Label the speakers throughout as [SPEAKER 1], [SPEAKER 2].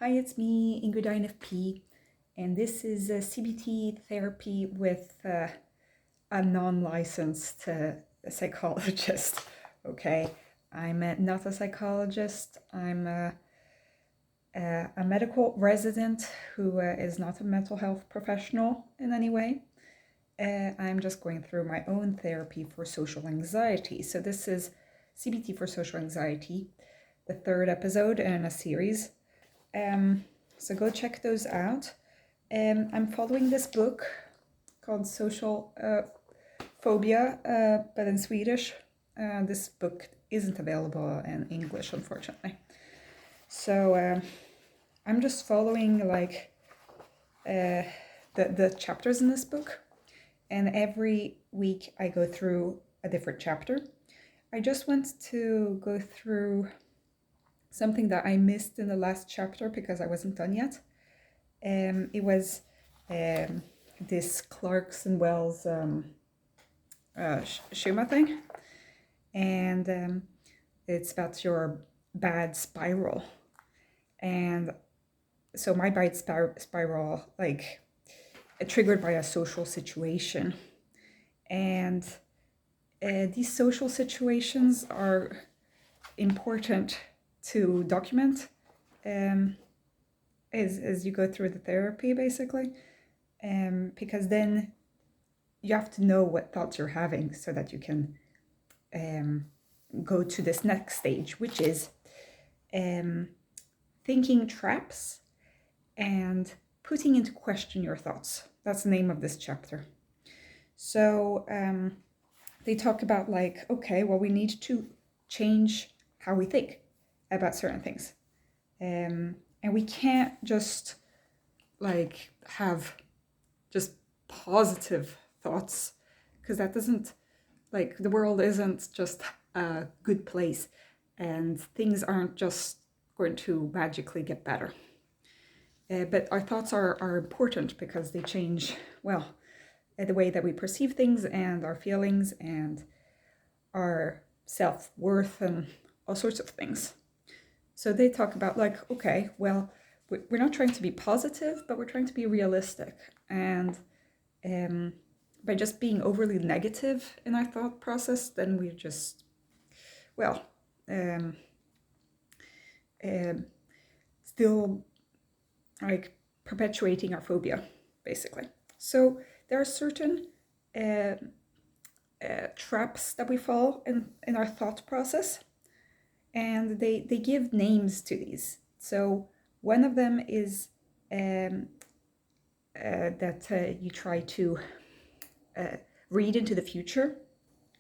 [SPEAKER 1] Hi, it's me, Ingrid INFP, and this is a CBT therapy with a non-licensed psychologist. Okay, I'm not a psychologist. I'm a medical resident who is not a mental health professional in any way. I'm just going through my own therapy for social anxiety. So this is CBT for social anxiety, the third episode in a series. So go check those out. I'm following this book called Social Phobia, but in Swedish. This book isn't available in English, unfortunately. So I'm just following like the chapters in this book, and every week I go through a different chapter. I just want to go through something that I missed in the last chapter because I wasn't done yet. It was this Clarkson Wells schema thing, and it's about your bad spiral. And so my bad spiral, like, triggered by a social situation, and these social situations are important to document as you go through the therapy, basically, because then you have to know what thoughts you're having so that you can go to this next stage, which is thinking traps and putting into question your thoughts. That's the name of this chapter. So they talk about, like, okay, well, we need to change how we think about certain things. And we can't just like have just positive thoughts, because that doesn't, like, the world isn't just a good place and things aren't just going to magically get better. But our thoughts are important because they change, well, the way that we perceive things and our feelings and our self-worth and all sorts of things. So they talk about, like, okay, well, we're not trying to be positive, but we're trying to be realistic. And by just being overly negative in our thought process, then we're just, well, still like perpetuating our phobia, basically. So there are certain traps that we fall in our thought process, and they give names to these. So one of them is that you try to read into the future,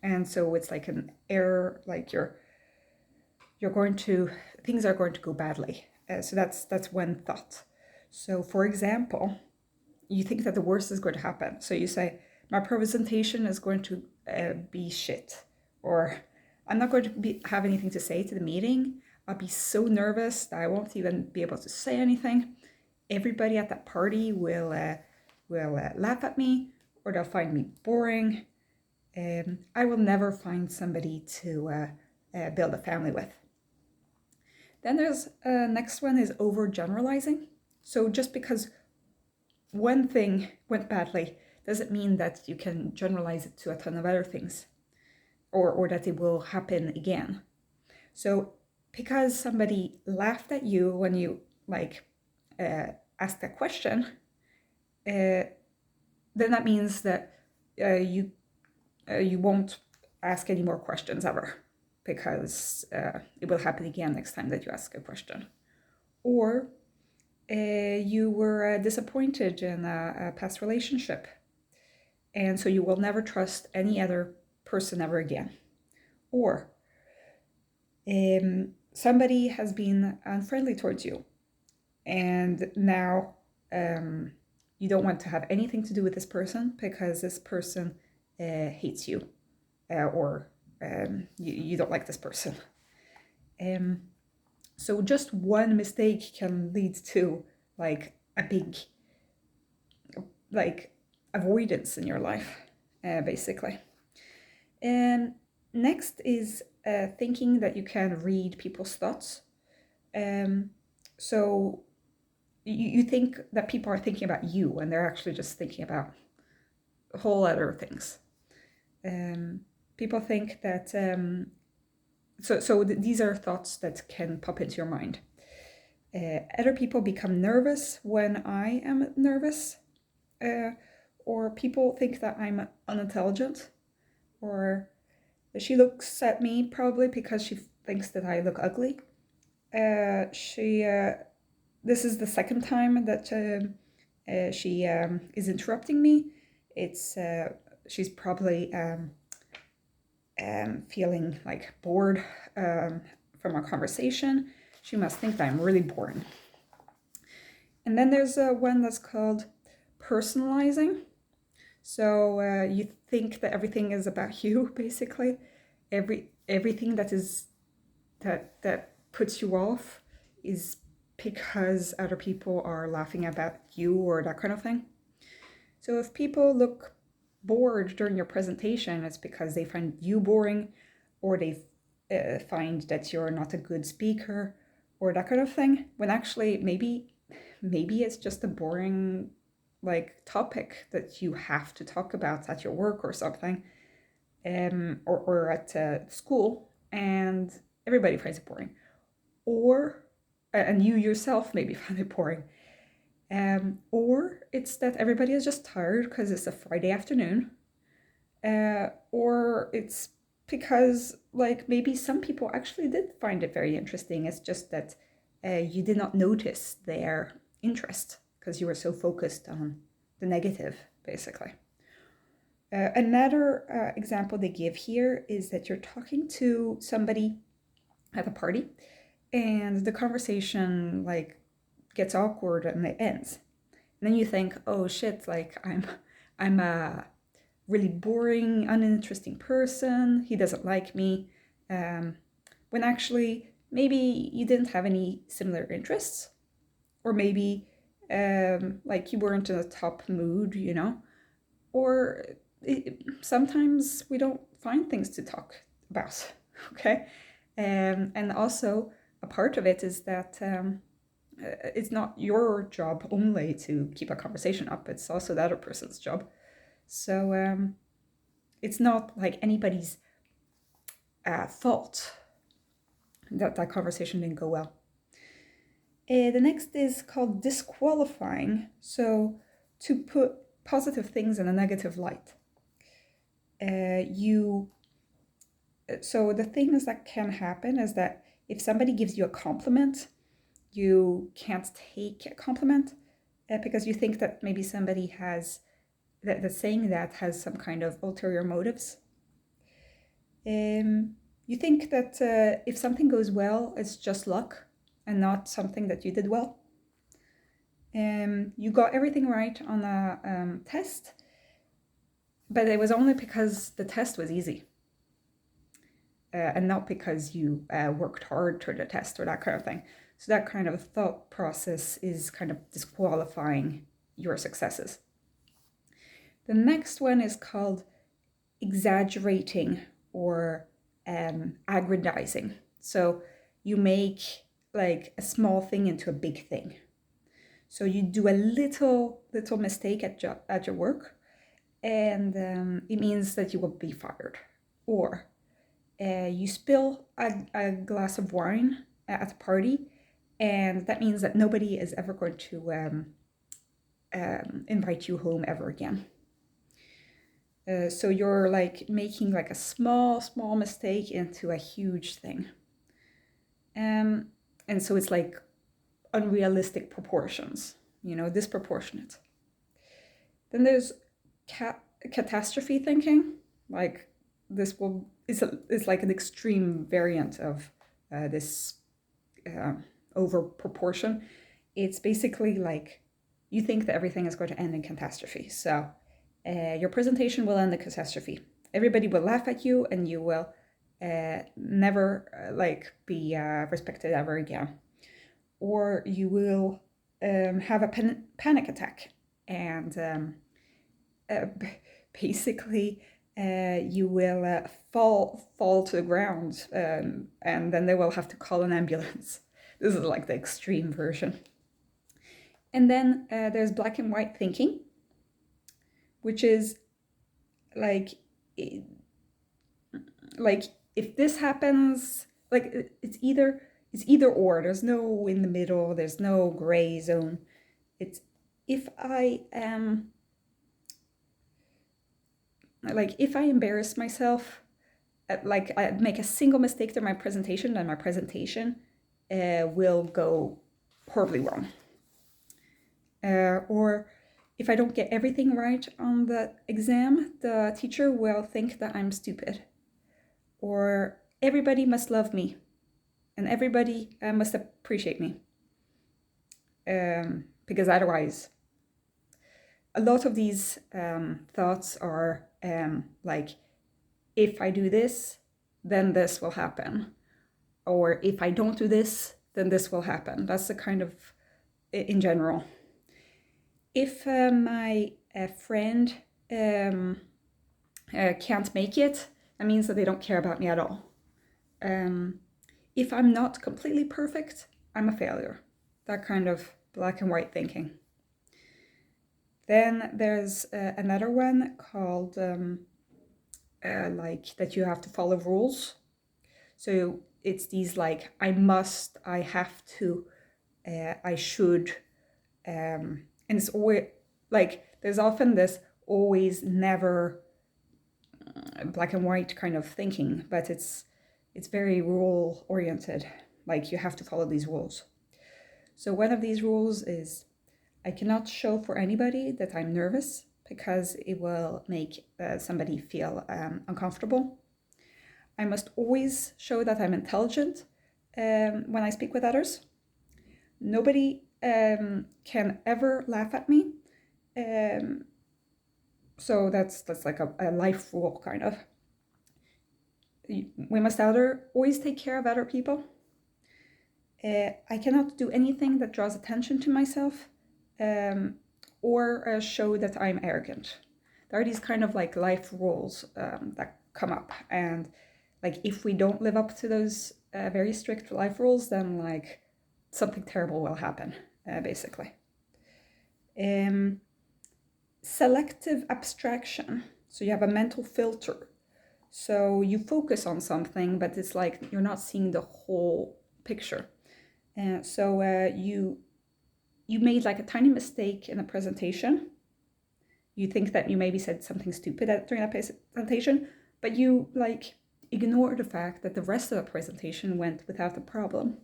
[SPEAKER 1] and so it's like an error, like you're going to, things are going to go badly. So that's one thought. So for example, you think that the worst is going to happen. So you say, my presentation is going to be shit, or I'm not going to have anything to say to the meeting. I'll be so nervous that I won't even be able to say anything. Everybody at that party will laugh at me, or they'll find me boring. I will never find somebody to build a family with. Then there's next one is overgeneralizing. So just because one thing went badly doesn't mean that you can generalize it to a ton of other things, or that it will happen again. So because somebody laughed at you when you asked that question, then that means that you won't ask any more questions ever, because it will happen again next time that you ask a question. Or you were disappointed in a past relationship, and so you will never trust any other person ever again. Or somebody has been unfriendly towards you, and now you don't want to have anything to do with this person because this person hates you, or you don't like this person. So just one mistake can lead to like a big avoidance in your life, basically. And next is thinking that you can read people's thoughts. So you think that people are thinking about you and they're actually just thinking about whole other things. People think that, these are thoughts that can pop into your mind. Other people become nervous when I am nervous, or people think that I'm unintelligent, or she looks at me probably because she thinks that I look ugly. This is the second time that she is interrupting me. She's probably feeling like bored from our conversation. She must think that I'm really boring. And then there's one that's called personalizing. So you think that everything is about you, basically. Everything that puts you off is because other people are laughing about you or that kind of thing. So if people look bored during your presentation, it's because they find you boring, or they find that you're not a good speaker, or that kind of thing, when actually maybe it's just a boring topic that you have to talk about at your work or something, or at school, and everybody finds it boring, or and you yourself maybe find it boring, or it's that everybody is just tired because it's a Friday afternoon, or it's because maybe some people actually did find it very interesting. It's just that you did not notice their interest because you were so focused on the negative, basically. Another example they give here is that you're talking to somebody at a party, and the conversation gets awkward and it ends. And then you think, oh shit, I'm a really boring, uninteresting person. He doesn't like me. When actually maybe you didn't have any similar interests, or maybe you weren't in a top mood, or sometimes we don't find things to talk about. Okay. And also a part of it is that it's not your job only to keep a conversation up, it's also the other person's job. So it's not like anybody's fault that conversation didn't go well. The next is called disqualifying. So to put positive things in a negative light. So the things that can happen is that if somebody gives you a compliment, you can't take a compliment because you think that maybe somebody has that saying that has some kind of ulterior motives. You think that if something goes well, it's just luck and not something that you did well. You got everything right on a test, but it was only because the test was easy. And not because you worked hard for the test or that kind of thing. So that kind of thought process is kind of disqualifying your successes. The next one is called exaggerating or aggrandizing. So you make a small thing into a big thing. So you do a little mistake at your work, and it means that you will be fired. Or you spill a glass of wine at a party, and that means that nobody is ever going to invite you home ever again. So you're making a small mistake into a huge thing. And so it's unrealistic proportions, disproportionate. Then there's catastrophe thinking. This is like an extreme variant of this over proportion. It's basically you think that everything is going to end in catastrophe. So your presentation will end in catastrophe. Everybody will laugh at you, and you will never be respected ever again. Or you will have a panic attack, and basically you will fall to the ground, and then they will have to call an ambulance. This is the extreme version. And then there's black and white thinking, which is like if this happens, like it's either or. There's no in the middle. There's no gray zone. It's if I am if I embarrass myself, like I make a single mistake during my presentation, then my presentation will go horribly wrong. Or if I don't get everything right on the exam, the teacher will think that I'm stupid. Or everybody must love me and everybody must appreciate me. Because otherwise, a lot of these thoughts are like, if I do this, then this will happen. Or if I don't do this, then this will happen. That's the kind of, in general. If my friend can't make it, that means that they don't care about me at all. If I'm not completely perfect, I'm a failure. That kind of black and white thinking. Then there's another one called like that you have to follow rules. So it's these like I must, I have to, I should, and it's always like there's often this always never black and white kind of thinking, but it's very rule oriented. Like you have to follow these rules. So one of these rules is I cannot show for anybody that I'm nervous because it will make somebody feel uncomfortable. I must always show that I'm intelligent when I speak with others. Nobody can ever laugh at me. So that's like a life rule, kind of. We must always take care of other people. I cannot do anything that draws attention to myself or show that I'm arrogant. There are these kind of like life rules that come up, and like if we don't live up to those very strict life rules, then like something terrible will happen, basically. Selective abstraction. So you have a mental filter. So you focus on something, but it's like you're not seeing the whole picture. So you made like a tiny mistake in a presentation. You think that you maybe said something stupid during that presentation, but you like ignore the fact that the rest of the presentation went without a problem.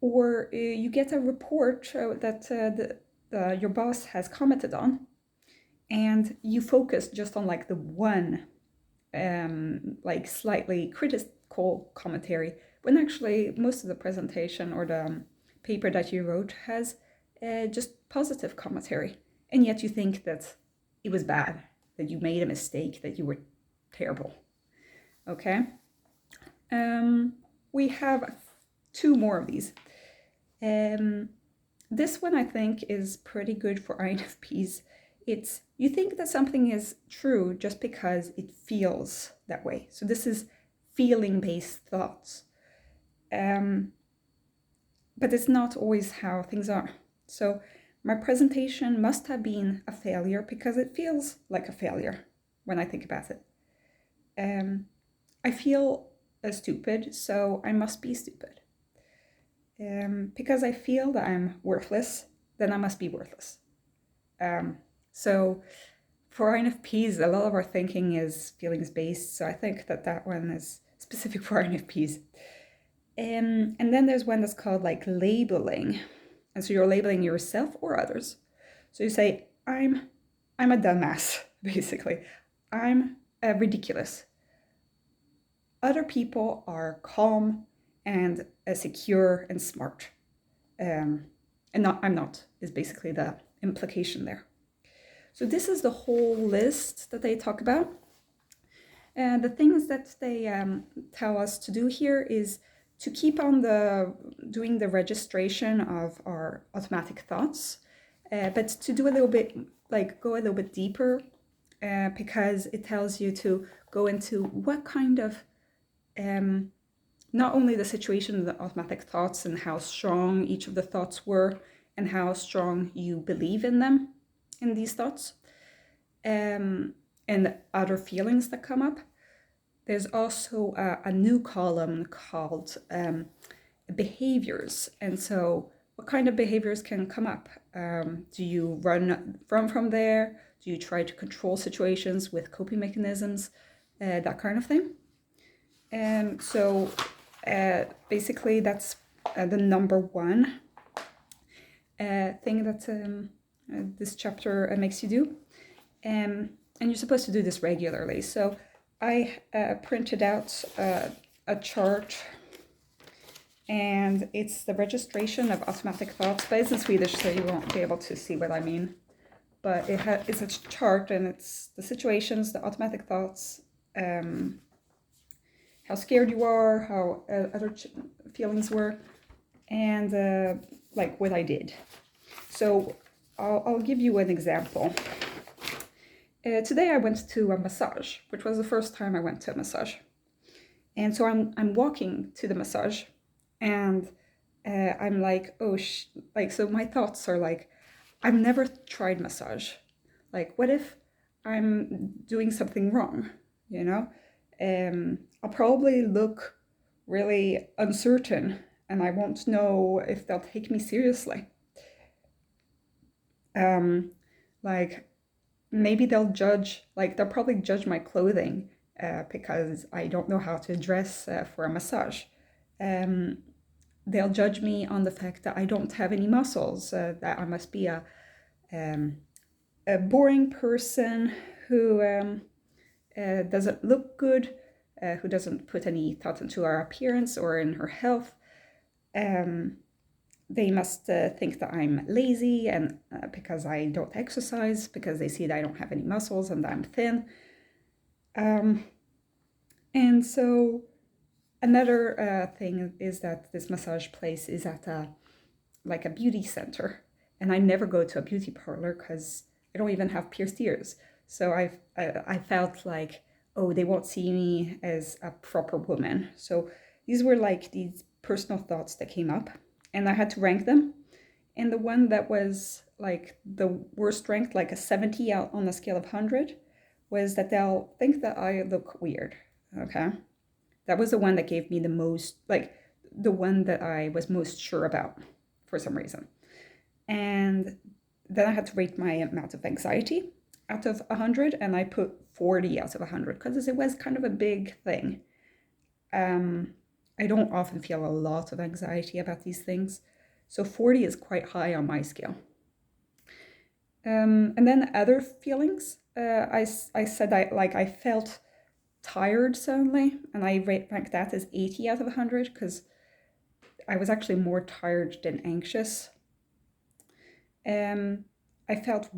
[SPEAKER 1] Or you get a report that your boss has commented on, and you focus just on like the one like slightly critical commentary, when actually most of the presentation or the paper that you wrote has just positive commentary, and yet you think that it was bad, that you made a mistake, that you were terrible. Okay. We have 2 more of these. This one I think is pretty good for INFPs. It's you think that something is true just because it feels that way. So this is feeling-based thoughts. But it's not always how things are. So my presentation must have been a failure because it feels like a failure when I think about it. I feel stupid, so I must be stupid. Because I feel that I'm worthless, then I must be worthless. So for INFPs, a lot of our thinking is feelings-based, so I think that one is specific for INFPs. And then there's one that's called like labeling. And so you're labeling yourself or others. So you say, I'm a dumbass, basically. I'm ridiculous. Other people are calm and secure and smart. And I'm not, is basically the implication there. So this is the whole list that they talk about. And the things that they tell us to do here is to keep on doing the registration of our automatic thoughts, but to do a little bit, like go a little bit deeper, because it tells you to go into what kind of, not only the situation of the automatic thoughts and how strong each of the thoughts were, and how strong you believe in them, in these thoughts, and other feelings that come up. There's also a new column called behaviors. And so what kind of behaviors can come up? Do you run from there? Do you try to control situations with coping mechanisms? That kind of thing. And so basically that's the number one thing that this chapter makes you do. And you're supposed to do this regularly. So I printed out a chart, and it's the registration of automatic thoughts, but it's in Swedish, so you won't be able to see what I mean. But it's a chart, and it's the situations, the automatic thoughts, how scared you are, how other feelings were, and like what I did. So I'll give you an example. Today I went to a massage, which was the first time I went to a massage. And so I'm walking to the massage, and I'm like, so my thoughts are like, I've never tried massage. Like, what if I'm doing something wrong, you know? I'll probably look really uncertain, and I won't know if they'll take me seriously. Like, maybe they'll probably judge my clothing because I don't know how to dress for a massage. They'll judge me on the fact that I don't have any muscles, that I must be a boring person who doesn't look good, who doesn't put any thought into her appearance or in her health. They must think that I'm lazy and because I don't exercise, because they see that I don't have any muscles and that I'm thin. And so another thing is that this massage place is at a beauty center. And I never go to a beauty parlor because I don't even have pierced ears. So I felt like, oh, they won't see me as a proper woman. So these were like these personal thoughts that came up, and I had to rank them. And the one that was like the worst ranked, like a 70 out on a scale of 100, was that they'll think that I look weird. Okay. That was the one that gave me the most, like the one that I was most sure about for some reason. And then I had to rate my amount of anxiety out of 100, and I put 40 out of 100 because it was kind of a big thing. I don't often feel a lot of anxiety about these things, so 40 is quite high on my scale. And then other feelings, I said I felt tired suddenly, and I ranked that as 80 out of 100 because I was actually more tired than anxious. I felt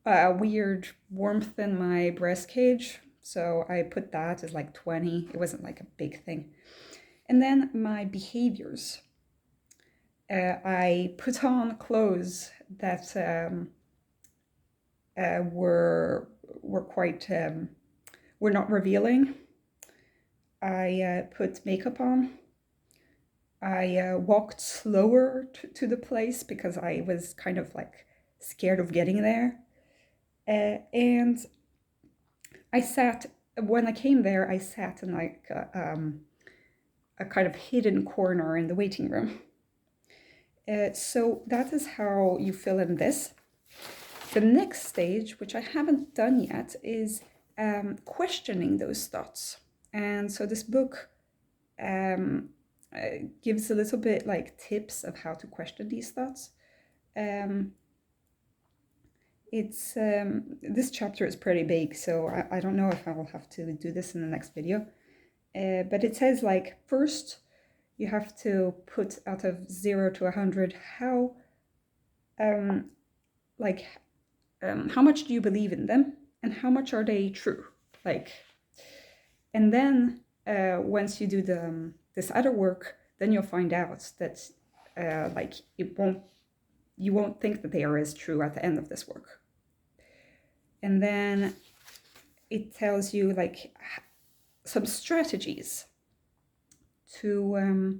[SPEAKER 1] a weird warmth in my breast cage, so I put that as like 20. It wasn't like a big thing. And then my behaviors. I put on clothes that were quite were not revealing. I put makeup on. I walked slower to the place because I was kind of like scared of getting there. And I sat, when I came there, I sat in like a kind of hidden corner in the waiting room. So that is how you fill in this. The next stage, which I haven't done yet, is questioning those thoughts. And so this book gives a little bit like tips of how to question these thoughts. This chapter is pretty big, so I don't know if I will have to do this in the next video. But it says like, first you have to put out of 0 to 100 how much do you believe in them and how much are they true, and then once you do this other work, then you'll find out that you won't think that they are as true at the end of this work. And then it tells you like some strategies to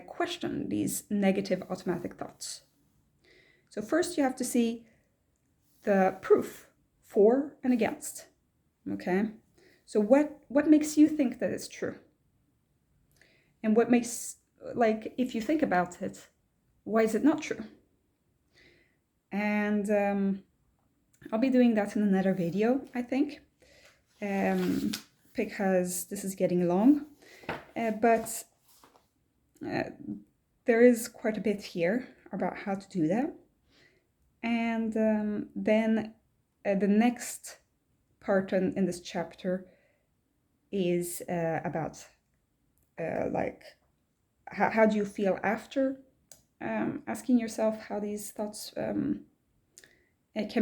[SPEAKER 1] question these negative automatic thoughts. So first you have to see the proof for and against. Okay, so what makes you think that it's true? And what makes, like, if you think about it, why is it not true? And I'll be doing that in another video, I think, because this is getting long. But there is quite a bit here about how to do that. And then the next part in this chapter is about like how do you feel after asking yourself how these thoughts can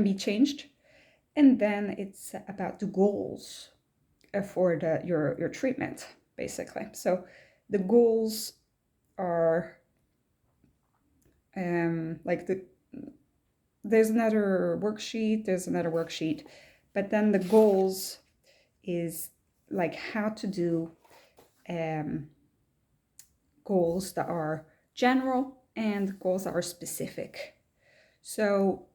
[SPEAKER 1] be changed. And then it's about the goals for your treatment, basically. So the goals are like there's another worksheet, but then the goals is like how to do goals that are general and goals that are specific. So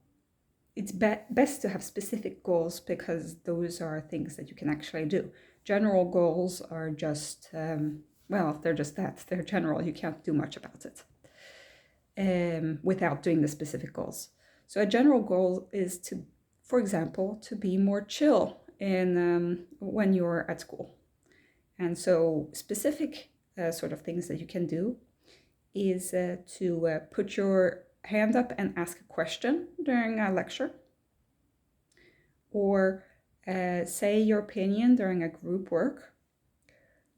[SPEAKER 1] it's best to have specific goals because those are things that you can actually do. General goals are just, well, they're just that. They're general. You can't do much about it without doing the specific goals. So a general goal is to, for example, to be more chill in when you're at school. And so specific sort of things that you can do is to put your hand up and ask a question during a lecture, or say your opinion during a group work,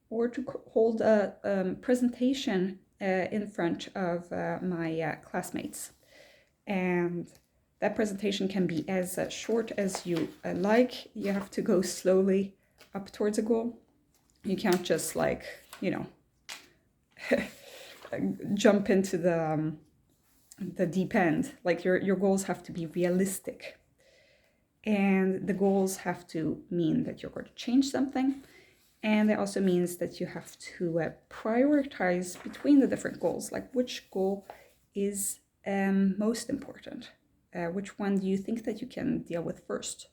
[SPEAKER 1] or to hold a presentation in front of my classmates. And that presentation can be as short as you like. You have to go slowly up towards a goal. You can't just, like, you know, jump into the deep end. Like your goals have to be realistic. And the goals have to mean that you're going to change something. And it also means that you have to prioritize between the different goals, like which goal is most important. Which one do you think that you can deal with first?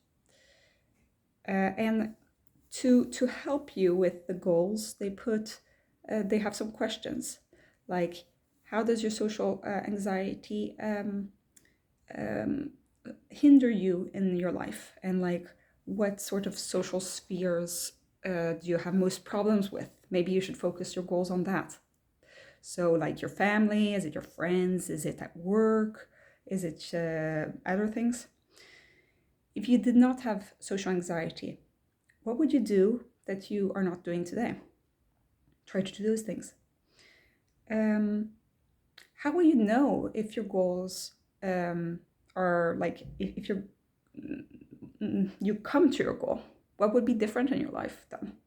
[SPEAKER 1] And to help you with the goals, they have some questions, like how does your social anxiety hinder you in your life, and like what sort of social spheres do you have most problems with? Maybe you should focus your goals on that. So like your family, is it your friends, is it at work, is it other things? If you did not have social anxiety, what would you do that you are not doing today? Try to do those things. How will you know if your goals are like, if you come to your goal? What would be different in your life then?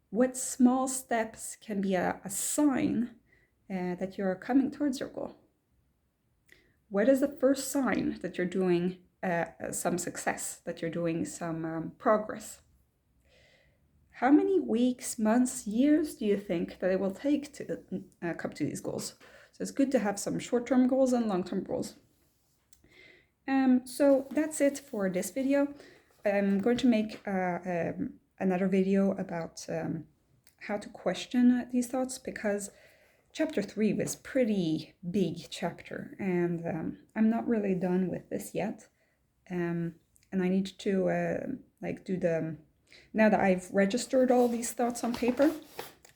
[SPEAKER 1] What small steps can be a sign that you're coming towards your goal? What is the first sign that you're doing some success, that you're doing some progress? How many weeks, months, years do you think that it will take to come to these goals? So it's good to have some short-term goals and long-term goals. So that's it for this video. I'm going to make another video about how to question these thoughts, because chapter 3 was pretty big chapter, and I'm not really done with this yet. And I need to like do now that I've registered all these thoughts on paper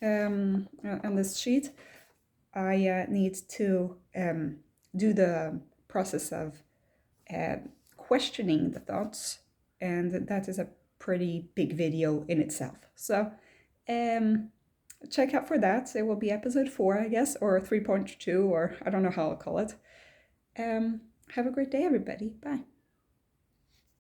[SPEAKER 1] on this sheet, I need to do the process of questioning the thoughts, and that is a pretty big video in itself. So check out for that. It will be episode 4, I guess, or 3.2, or I don't know how I'll call it. Have a great day, everybody. Bye.